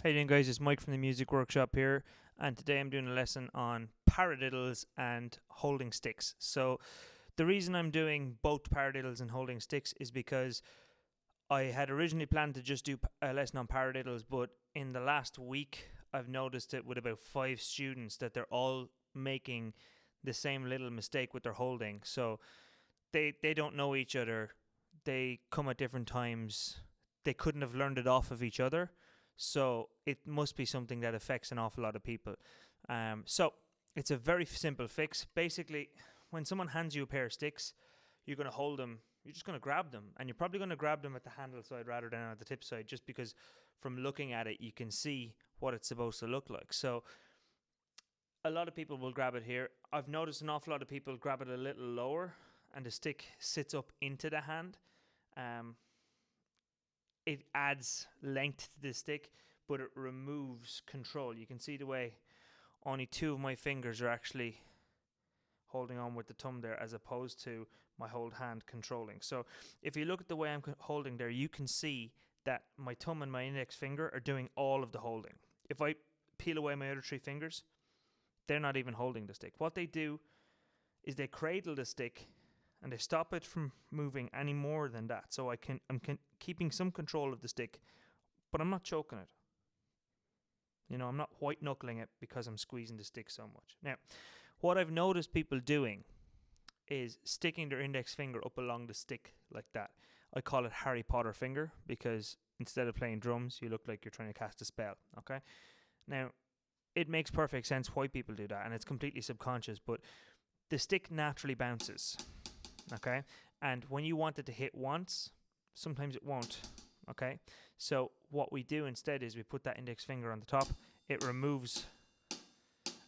How you doing, guys? It's Mike from the Music Workshop here, and today I'm doing a lesson on paradiddles and holding sticks. So the reason I'm doing both paradiddles and holding sticks is because I had originally planned to just do a lesson on paradiddles, but in the last week I've noticed it with about 5 students that they're all making the same little mistake with their holding. So they don't know each other, they come at different times, they couldn't have learned it off of each other. So it must be something that affects an awful lot of people. So it's a very simple fix. Basically, when someone hands you a pair of sticks, you're going to hold them. You're just going to grab them. And you're probably going to grab them at the handle side rather than at the tip side, just because from looking at it, you can see what it's supposed to look like. So a lot of people will grab it here. I've noticed an awful lot of people grab it a little lower and the stick sits up into the hand. It adds length to the stick, but it removes control. You can see the way only 2 of my fingers are actually holding on with the thumb there, as opposed to my whole hand controlling. So if you look at the way I'm holding there, you can see that my thumb and my index finger are doing all of the holding. If I peel away my other 3 fingers, they're not even holding the stick. What they do is they cradle the stick and they stop it from moving any more than that. So I'm keeping some control of the stick, but I'm not choking it. You know, I'm not white knuckling it because I'm squeezing the stick so much. Now, what I've noticed people doing is sticking their index finger up along the stick like that. I call it Harry Potter finger because instead of playing drums, you look like you're trying to cast a spell, okay? Now, it makes perfect sense why people do that, and it's completely subconscious, but the stick naturally bounces. Okay, and when you want it to hit once, sometimes it won't. Okay, so what we do instead is we put that index finger on the top. It removes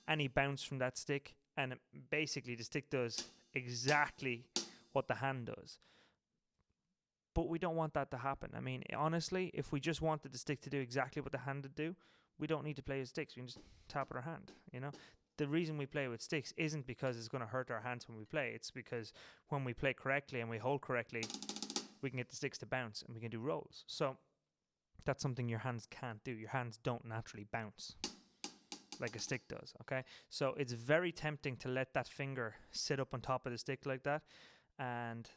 any bounce from that stick, and basically the stick does exactly what the hand does. But we don't want that to happen. I mean, honestly, if we just wanted the stick to do exactly what the hand would do, we don't need to play with sticks. We can just tap with our hand, you know. The reason we play with sticks isn't because it's going to hurt our hands when we play. It's because when we play correctly and we hold correctly, we can get the sticks to bounce and we can do rolls. So that's something your hands can't do. Your hands don't naturally bounce like a stick does, okay? So it's very tempting to let that finger sit up on top of the stick like that, and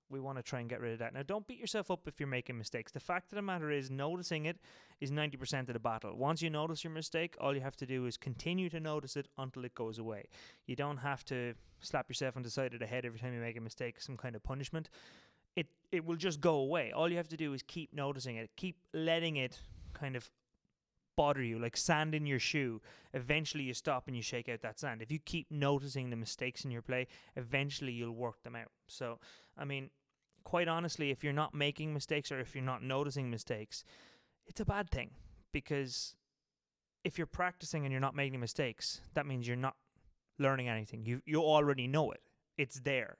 we want to try and get rid of that. Now, don't beat yourself up if you're making mistakes. The fact of the matter is, noticing it is 90% of the battle. Once you notice your mistake, all you have to do is continue to notice it until it goes away. You don't have to slap yourself on the side of the head every time you make a mistake, some kind of punishment. It will just go away. All you have to do is keep noticing it. Keep letting it kind of bother you, like sand in your shoe. Eventually you stop and you shake out that sand. If you keep noticing the mistakes in your play, eventually you'll work them out. So, I mean, quite honestly, if you're not making mistakes or if you're not noticing mistakes, it's a bad thing, because if you're practicing and you're not making mistakes, that means you're not learning anything. You already know it. It's there.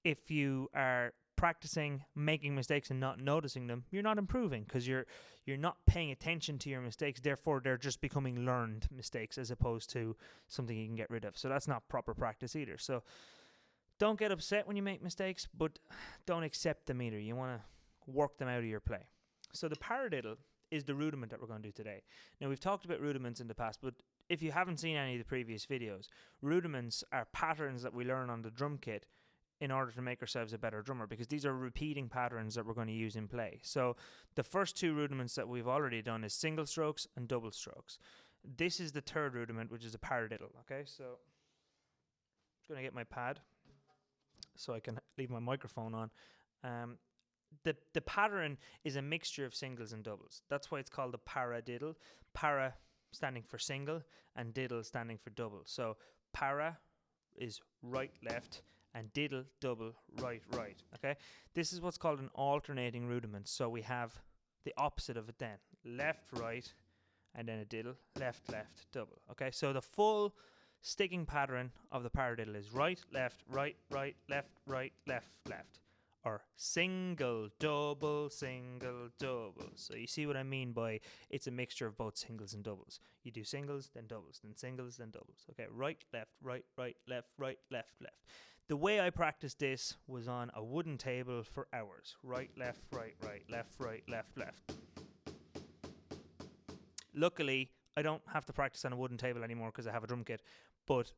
If you are practicing making mistakes and not noticing them, you're not improving, because you're not paying attention to your mistakes. Therefore, they're just becoming learned mistakes as opposed to something you can get rid of. So that's not proper practice either. So don't get upset when you make mistakes, but don't accept them either. You want to work them out of your play. So the paradiddle is the rudiment that we're going to do today. Now, we've talked about rudiments in the past, but if you haven't seen any of the previous videos, rudiments are patterns that we learn on the drum kit in order to make ourselves a better drummer, because these are repeating patterns that we're going to use in play. So the first 2 rudiments that we've already done is single strokes and double strokes. This is the 3rd rudiment, which is a paradiddle. Okay, so I'm just going to get my pad so I can leave my microphone on. The pattern is a mixture of singles and doubles. That's why it's called the paradiddle. Para standing for single and diddle standing for double. So para is right, left, and diddle, double, right, right. Okay, this is what's called an alternating rudiment. So we have the opposite of it then. Left, right, and then a diddle, left, left, double. Okay, so the full sticking pattern of the paradiddle is right, left, left, left, or single, double, single, double. So you see what I mean by it's a mixture of both singles and doubles. You do singles, then doubles, then singles, then doubles. Okay, right, left, left, left. The way I practiced this was on a wooden table for hours. Right, left, left. Luckily, I don't have to practice on a wooden table anymore because I have a drum kit. But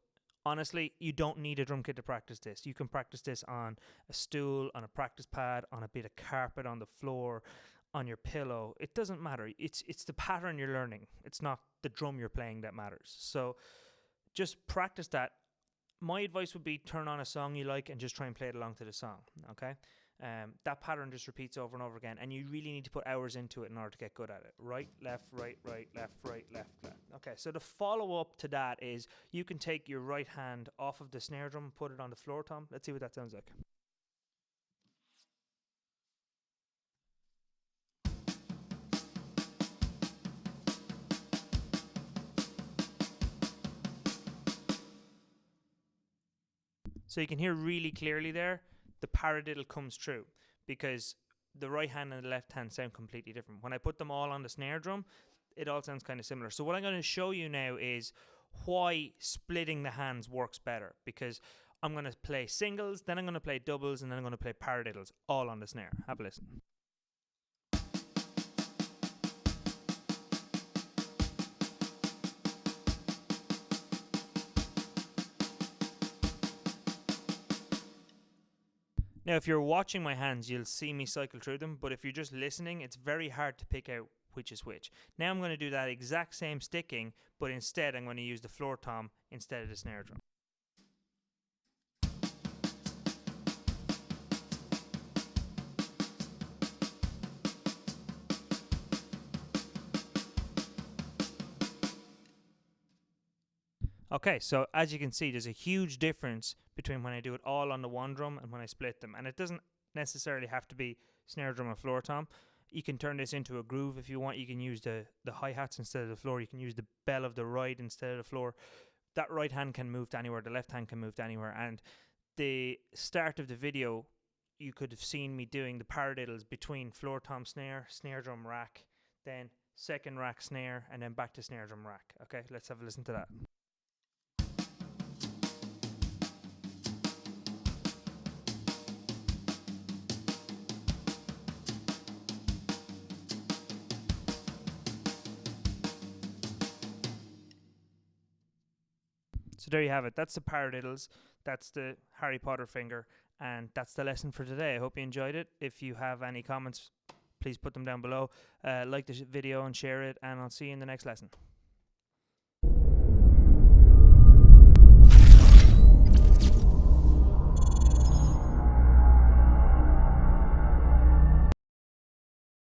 honestly, you don't need a drum kit to practice this. You can practice this on a stool, on a practice pad, on a bit of carpet on the floor, on your pillow. It doesn't matter. It's the pattern you're learning. It's not the drum you're playing that matters. So just practice that. My advice would be turn on a song you like and just try and play it along to the song, okay? That pattern just repeats over and over again, and you really need to put hours into it in order to get good at it. Right, left, right, left, right, left, left. Okay, so the follow-up to that is you can take your right hand off of the snare drum and put it on the floor tom. Let's see what that sounds like. So you can hear really clearly there, the paradiddle comes true because the right hand and the left hand sound completely different. When I put them all on the snare drum, it all sounds kind of similar. So what I'm going to show you now is why splitting the hands works better, because I'm going to play singles, then I'm going to play doubles, and then I'm going to play paradiddles all on the snare. Have a listen. Now, if you're watching my hands, you'll see me cycle through them, but if you're just listening, it's very hard to pick out which is which. Now I'm going to do that exact same sticking, but instead I'm going to use the floor tom instead of the snare drum. Okay, so as you can see, there's a huge difference between when I do it all on the one drum and when I split them. And it doesn't necessarily have to be snare drum or floor tom. You can turn this into a groove if you want. You can use the hi-hats instead of the floor. You can use the bell of the right instead of the floor. That right hand can move to anywhere. The left hand can move to anywhere. And the start of the video, you could have seen me doing the paradiddles between floor tom snare, snare drum rack, then second rack snare, and then back to snare drum rack. Okay, let's have a listen to that. So there you have it. That's the paradiddles. That's the Harry Potter finger. And that's the lesson for today. I hope you enjoyed it. If you have any comments, please put them down below. Like the video and share it. And I'll see you in the next lesson.